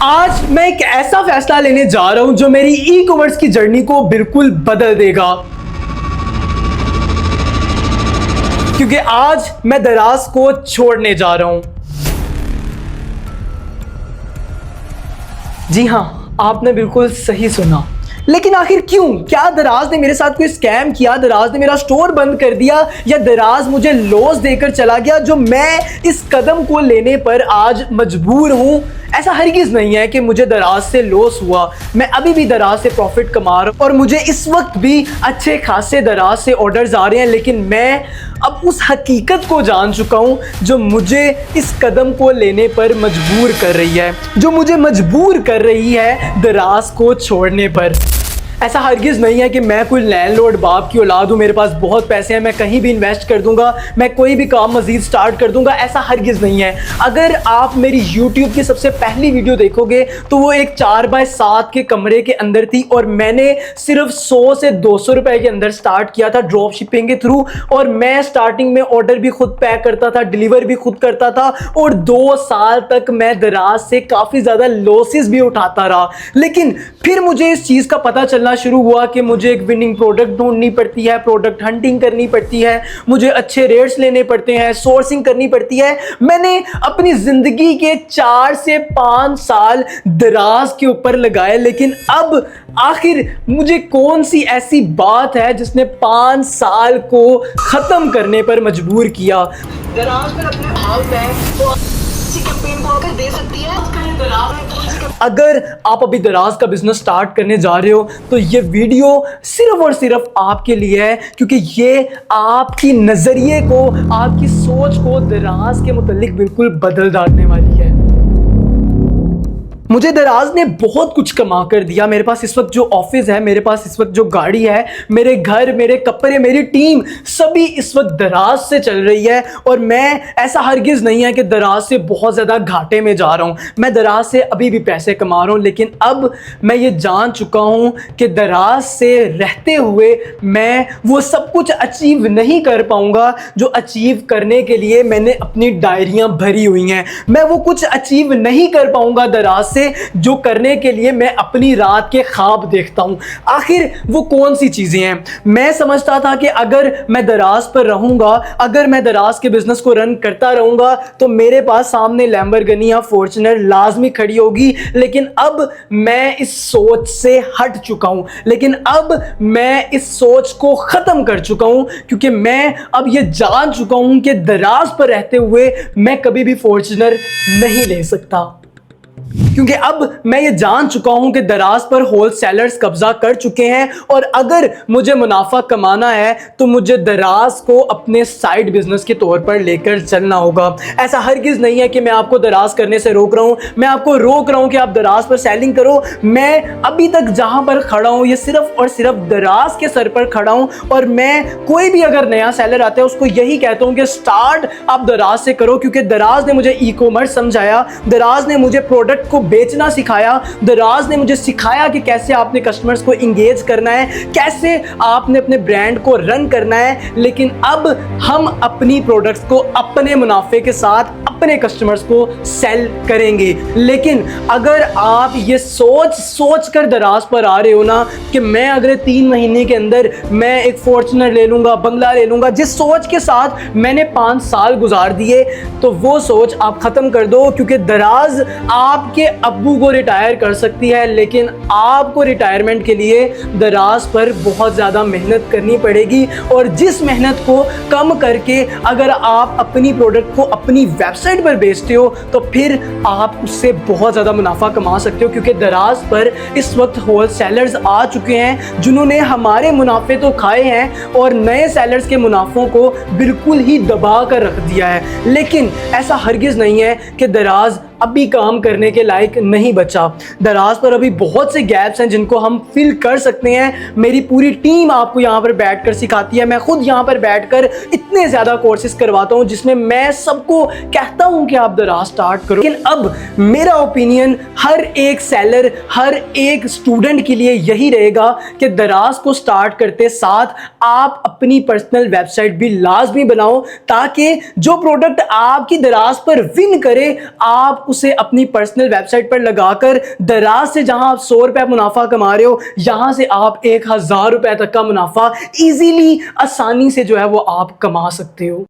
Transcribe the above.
आज मैं एक ऐसा फैसला लेने जा रहा हूं जो मेरी ई कॉमर्स की जर्नी को बिल्कुल बदल देगा, क्योंकि आज मैं दराज को छोड़ने जा रहा हूं। जी हां, आपने बिल्कुल सही सुना। लेकिन आखिर क्यों? क्या दराज ने मेरे साथ कोई स्कैम किया? दराज ने मेरा स्टोर बंद कर दिया या दराज मुझे लॉस देकर चला गया जो मैं इस कदम को लेने पर आज मजबूर हूं? ऐसा हरगिज़ नहीं है कि मुझे दराज से लॉस हुआ। मैं अभी भी दराज से प्रॉफिट कमा रहा हूं और मुझे इस वक्त भी अच्छे खासे दराज से ऑर्डर्स आ रहे हैं। लेकिन मैं अब उस हकीकत को जान चुका हूं जो मुझे इस कदम को लेने पर मजबूर कर रही है, जो मुझे मजबूर कर रही है दराज को छोड़ने पर। ऐसा हरगिज़ नहीं है कि मैं कोई लैंडलॉर्ड बाप की औलाद हूँ, मेरे पास बहुत पैसे हैं, मैं कहीं भी इन्वेस्ट कर दूंगा, मैं कोई भी काम मजीद स्टार्ट कर दूंगा। ऐसा हरगिज़ नहीं है। अगर आप मेरी YouTube की सबसे पहली वीडियो देखोगे तो वो एक 4x7 के कमरे के अंदर थी और मैंने सिर्फ 100 से 200 रुपए के अंदर स्टार्ट किया था ड्रॉप शिपिंग के थ्रू। और मैं स्टार्टिंग में ऑर्डर भी खुद पैक करता था, डिलीवर भी खुद करता था और 2 साल तक मैं दराज से काफ़ी ज़्यादा लॉसेस भी उठाता रहा। लेकिन फिर मुझे इस चीज़ का पता चलना शुरू हुआ कि मुझे एक विनिंग प्रोडक्ट ढूंढनी पड़ती है, प्रोडक्ट हंटिंग करनी पड़ती है, मुझे अच्छे रेट्स लेने पड़ते हैं, सोर्सिंग करनी पड़ती है। मैंने अपनी जिंदगी के 4 से 5 साल दराज के ऊपर लगाए, लेकिन अब आखिर मुझे कौन सी ऐसी बात है जिसने 5 साल को खत्म करने पर मजबूर किया? दराज पर अपने हाल में तो कैंपेन को आकर दे सकती है। अगर आप अभी दराज का बिजनेस स्टार्ट करने जा रहे हो तो ये वीडियो सिर्फ और सिर्फ आपके लिए है, क्योंकि ये आपकी नजरिए को, आपकी सोच को दराज के मुतालिक बिल्कुल बदल डालने वाली है। मुझे दराज ने बहुत कुछ कमा कर दिया। मेरे पास इस वक्त जो ऑफिस है, मेरे पास इस वक्त जो गाड़ी है, मेरे घर, मेरे कपड़े, मेरी टीम, सभी इस वक्त दराज से चल रही है। और मैं, ऐसा हरगिज़ नहीं है कि दराज से बहुत ज़्यादा घाटे में जा रहा हूँ। मैं दराज से अभी भी पैसे कमा रहा हूँ, लेकिन अब मैं ये जान चुका हूँ कि दराज से रहते हुए मैं वो सब कुछ अचीव नहीं कर पाऊँगा जो अचीव करने के लिए मैंने अपनी डायरियाँ भरी हुई हैं। मैं वो कुछ अचीव नहीं कर पाऊँगा दराज से जो करने के लिए मैं अपनी रात के ख्वाब देखता हूं। आखिर वो कौन सी चीजें हैं? मैं समझता था कि अगर मैं दराज पर रहूंगा, अगर मैं दराज के बिजनेस को रन करता रहूंगा तो मेरे पास सामने लैम्बोर्गिनी या फॉर्च्यूनर लाजमी खड़ी होगी। लेकिन अब मैं इस सोच से हट चुका हूं, लेकिन अब मैं इस सोच को खत्म कर चुका हूं, क्योंकि मैं अब ये जान चुका हूं कि दराज पर रहते हुए मैं कभी भी फॉर्च्यूनर नहीं ले सकता। क्योंकि अब मैं ये जान चुका हूं कि दराज पर होलसेलर्स कब्जा कर चुके हैं और अगर मुझे मुनाफा कमाना है तो मुझे दराज को अपने साइड बिजनेस के तौर पर लेकर चलना होगा। ऐसा हरगिज़ नहीं है कि मैं आपको दराज करने से रोक रहा हूं, मैं आपको रोक रहा हूं कि आप दराज पर सेलिंग करो। मैं अभी तक जहां पर खड़ा हूं ये सिर्फ और सिर्फ दराज के सर पर खड़ा हूं और मैं कोई भी अगर नया सेलर आता है उसको यही कहता हूं कि स्टार्ट आप दराज से करो, क्योंकि दराज ने मुझे ई कॉमर्स समझाया, दराज ने मुझे प्रोडक्ट को बेचना सिखाया, दराज ने मुझे सिखाया कि कैसे आपने कस्टमर्स को इंगेज करना है, कैसे आपने अपने ब्रांड को रन करना है। लेकिन अब हम अपनी प्रोडक्ट्स को अपने मुनाफे के साथ अपने कस्टमर्स को सेल करेंगे। लेकिन अगर आप ये सोच कर दराज पर आ रहे हो ना कि मैं अगले 3 महीने के अंदर मैं एक फॉर्च्यूनर ले लूंगा, बंगला ले लूंगा, जिस सोच के साथ मैंने 5 साल गुजार दिए, तो वो सोच आप खत्म कर दो। क्योंकि दराज आपके अब्बू को रिटायर कर सकती है, लेकिन आपको रिटायरमेंट के लिए दराज पर बहुत ज़्यादा मेहनत करनी पड़ेगी। और जिस मेहनत को कम करके अगर आप अपनी प्रोडक्ट को अपनी वेबसाइट पर बेचते हो तो फिर आप उससे बहुत ज़्यादा मुनाफा कमा सकते हो। क्योंकि दराज पर इस वक्त होलसेलर्स आ चुके हैं जिन्होंने हमारे मुनाफे तो खाए हैं और नए सेलर्स के मुनाफों को बिल्कुल ही दबा कर रख दिया है। लेकिन ऐसा हरगिज़ नहीं है कि दराज अभी काम करने के लायक नहीं बचा। दराज पर अभी बहुत से गैप्स हैं जिनको हम फिल कर सकते हैं। मेरी पूरी टीम आपको यहाँ पर बैठकर सिखाती है, मैं खुद यहाँ पर बैठकर इतने ज़्यादा कोर्सेज करवाता हूँ जिसमें मैं सबको कहता हूँ कि आप दराज स्टार्ट करो। लेकिन अब मेरा ओपिनियन हर एक सेलर, हर एक स्टूडेंट के लिए यही रहेगा कि दराज को स्टार्ट करते साथ आप अपनी पर्सनल वेबसाइट भी लाजमी बनाओ, ताकि जो प्रोडक्ट आपकी दराज पर विन करे आप उसे अपनी पर्सनल वेबसाइट पर लगाकर दराज से जहां आप 100 रुपए मुनाफा कमा रहे हो, यहां से आप 1000 रुपए तक का मुनाफा इजीली, आसानी से जो है वो आप कमा सकते हो।